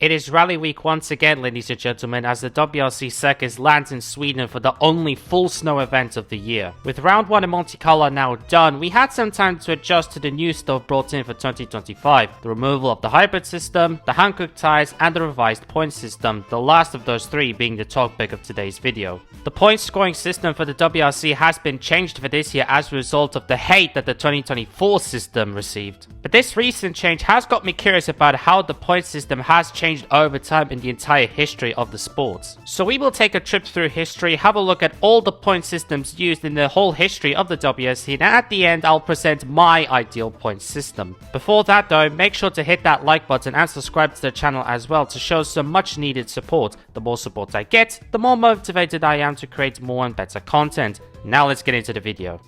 It is Rally Week once again, ladies and gentlemen, as the WRC circus lands in Sweden for the only full snow event of the year. With round 1 in Monte Carlo now done, we had some time to adjust to the new stuff brought in for 2025. The removal of the hybrid system, the hand-cooked tyres, and the revised point system, the last of those three being the topic of today's video. The point scoring system for the WRC has been changed for this year as a result of the hate that the 2024 system received. But this recent change has got me curious about how the point system has changed over time in the entire history of the sport. So we will take a trip through history, have a look at all the point systems used in the whole history of the WRC, and at the end I'll present my ideal point system. Before that though, make sure to hit that like button and subscribe to the channel as well to show some much needed support. The more support I get, the more motivated I am to create more and better content. Now let's get into the video.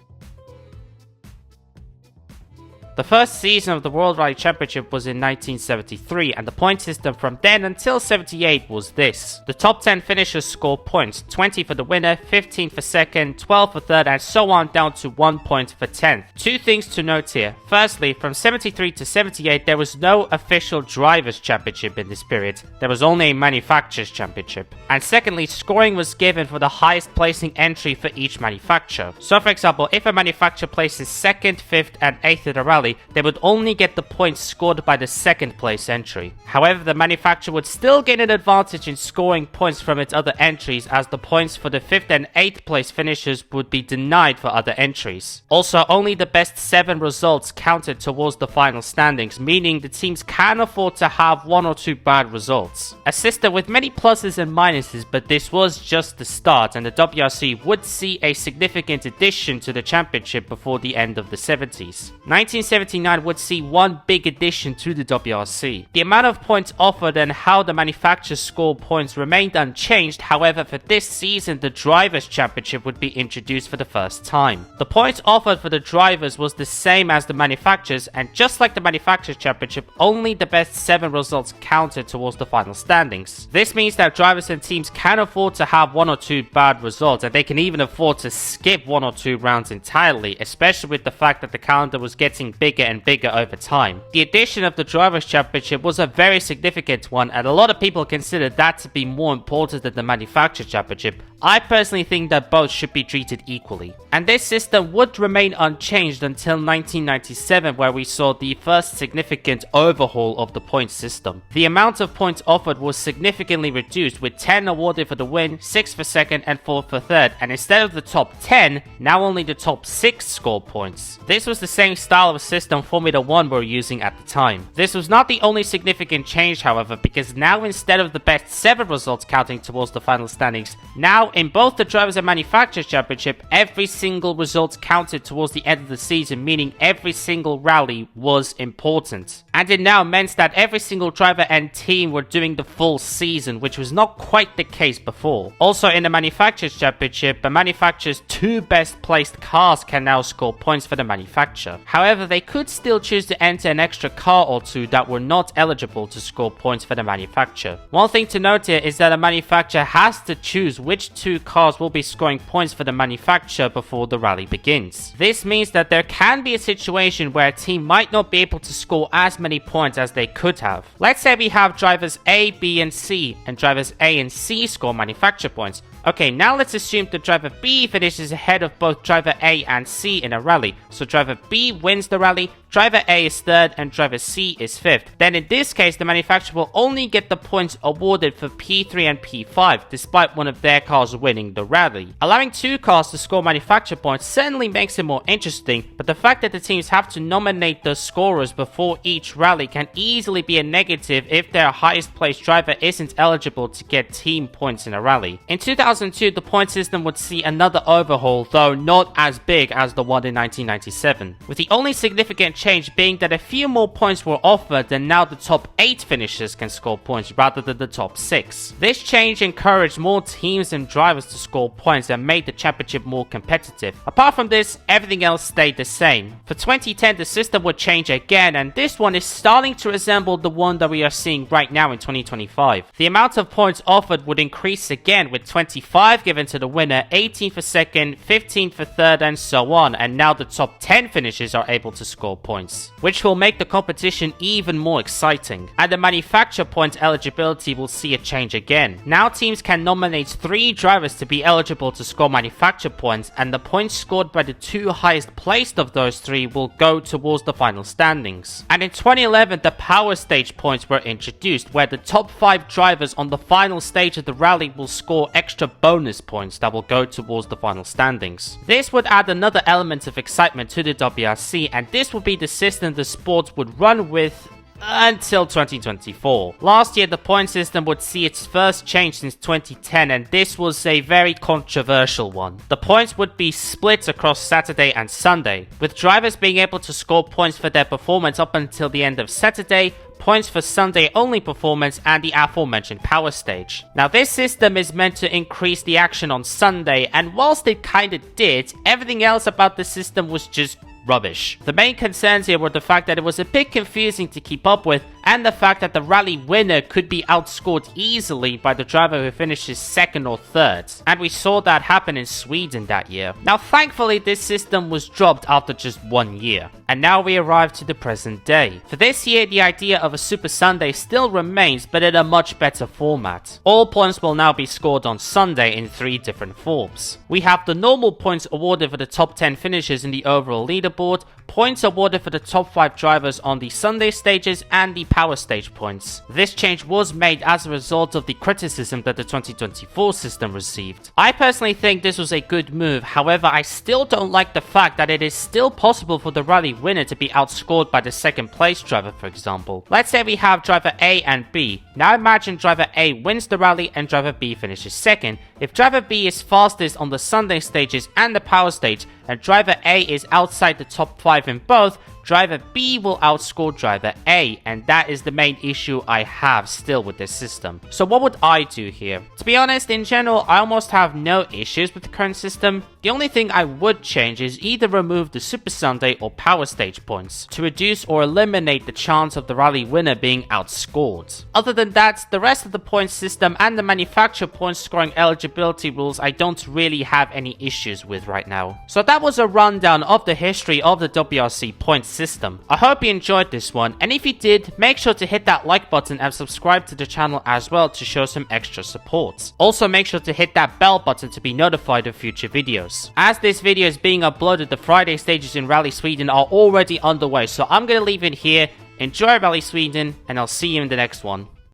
The first season of the World Rally Championship was in 1973, and the point system from then until 78 was this. The top 10 finishers score points, 20 for the winner, 15 for second, 12 for third, and so on down to 1 point for 10th. Two things to note here. Firstly, from 73 to 78 there was no official Drivers' Championship in this period, there was only a Manufacturers' Championship. And secondly, scoring was given for the highest placing entry for each manufacturer. So for example, if a manufacturer places 2nd, 5th and 8th in a rally, they would only get the points scored by the 2nd place entry. However, the manufacturer would still gain an advantage in scoring points from its other entries, as the points for the 5th and 8th place finishers would be denied for other entries. Also, only the best 7 results counted towards the final standings, meaning the teams can afford to have 1 or 2 bad results. A system with many pluses and minuses, but this was just the start, and the WRC would see a significant addition to the championship before the end of the 70s. 1979 would see one big addition to the WRC. The amount of points offered and how the manufacturers score points remained unchanged, however for this season the Drivers' Championship would be introduced for the first time. The points offered for the drivers was the same as the manufacturers, and just like the Manufacturers' Championship, only the best 7 results counted towards the final standings. This means that drivers and teams can afford to have 1 or 2 bad results, and they can even afford to skip 1 or 2 rounds entirely, especially with the fact that the calendar was getting bigger and bigger over time. The addition of the Drivers' Championship was a very significant one, and a lot of people consider that to be more important than the Manufacturers' Championship. I personally think that both should be treated equally. And this system would remain unchanged until 1997, where we saw the first significant overhaul of the point system. The amount of points offered was significantly reduced, with 10 awarded for the win, 6 for second and 4 for third, and instead of the top 10, now only the top 6 score points. This was the same style of system Formula 1 were using at the time. This was not the only significant change, however, because now instead of the best 7 results counting towards the final standings, now in both the Drivers' and Manufacturers' Championship, every single result counted towards the end of the season, meaning every single rally was important. And it now meant that every single driver and team were doing the full season, which was not quite the case before. Also in the Manufacturers' Championship, the manufacturer's 2 best placed cars can now score points for the manufacturer. However, they could still choose to enter an extra car or 2 that were not eligible to score points for the manufacturer. One thing to note here is that a manufacturer has to choose which 2 cars will be scoring points for the manufacturer before the rally begins. This means that there can be a situation where a team might not be able to score as many points as they could have. Let's say we have drivers A, B and C, and drivers A and C score manufacturer points. Okay, now let's assume that driver B finishes ahead of both driver A and C in a rally. So driver B wins the rally, driver A is 3rd and driver C is 5th. Then in this case, the manufacturer will only get the points awarded for P3 and P5, despite one of their cars winning the rally. Allowing 2 cars to score manufacturer points certainly makes it more interesting, but the fact that the teams have to nominate the scorers before each rally can easily be a negative if their highest placed driver isn't eligible to get team points in a rally. In 2002, the point system would see another overhaul, though not as big as the one in 1997, with the only significant change being that a few more points were offered, and now the top 8 finishers can score points rather than the top 6. This change encouraged more teams and drivers to score points and made the championship more competitive. Apart from this, everything else stayed the same. For 2010, the system would change again, and this one is starting to resemble the one that we are seeing right now in 2025. The amount of points offered would increase again, with 20 25 given to the winner, 18 for second, 15 for third, and so on, and now the top 10 finishers are able to score points, which will make the competition even more exciting. And the manufacturer point eligibility will see a change again. Now teams can nominate 3 drivers to be eligible to score manufacturer points, and the points scored by the 2 highest placed of those 3 will go towards the final standings. And in 2011, the power stage points were introduced, where the top 5 drivers on the final stage of the rally will score extra bonus points that will go towards the final standings. This would add another element of excitement to the WRC, and this would be the system the sport would run with until 2024. Last year, the point system would see its first change since 2010, and this was a very controversial one. The points would be split across Saturday and Sunday, with drivers being able to score points for their performance up until the end of Saturday, points for Sunday only performance, and the aforementioned power stage. Now this system is meant to increase the action on Sunday, and whilst it kinda did, everything else about the system was just rubbish. The main concerns here were the fact that it was a bit confusing to keep up with, and the fact that the rally winner could be outscored easily by the driver who finishes second or third. And we saw that happen in Sweden that year. Now thankfully this system was dropped after just 1 year. And now we arrive to the present day. For this year, the idea of a Super Sunday still remains, but in a much better format. All points will now be scored on Sunday in 3 different forms. We have the normal points awarded for the top 10 finishers in the overall leaderboard, points awarded for the top 5 drivers on the Sunday stages, and the power stage points. This change was made as a result of the criticism that the 2024 system received. I personally think this was a good move, however I still don't like the fact that it is still possible for the rally winner to be outscored by the second place driver, for example. Let's say we have driver A and B. Now imagine driver A wins the rally and driver B finishes second. If driver B is fastest on the Sunday stages and the power stage, and driver A is outside the top 5 in both, driver B will outscore driver A, and that is the main issue I have still with this system. So what would I do here? To be honest, in general, I almost have no issues with the current system. The only thing I would change is either remove the Super Sunday or power stage points to reduce or eliminate the chance of the rally winner being outscored. Other than that, the rest of the points system and the manufacturer point scoring eligibility rules I don't really have any issues with right now. So that was a rundown of the history of the WRC points system. I hope you enjoyed this one, and if you did, make sure to hit that like button and subscribe to the channel as well to show some extra support. Also make sure to hit that bell button to be notified of future videos. As this video is being uploaded, the Friday stages in Rally Sweden are already underway, so I'm gonna leave it here. Enjoy Rally Sweden, and I'll see you in the next one.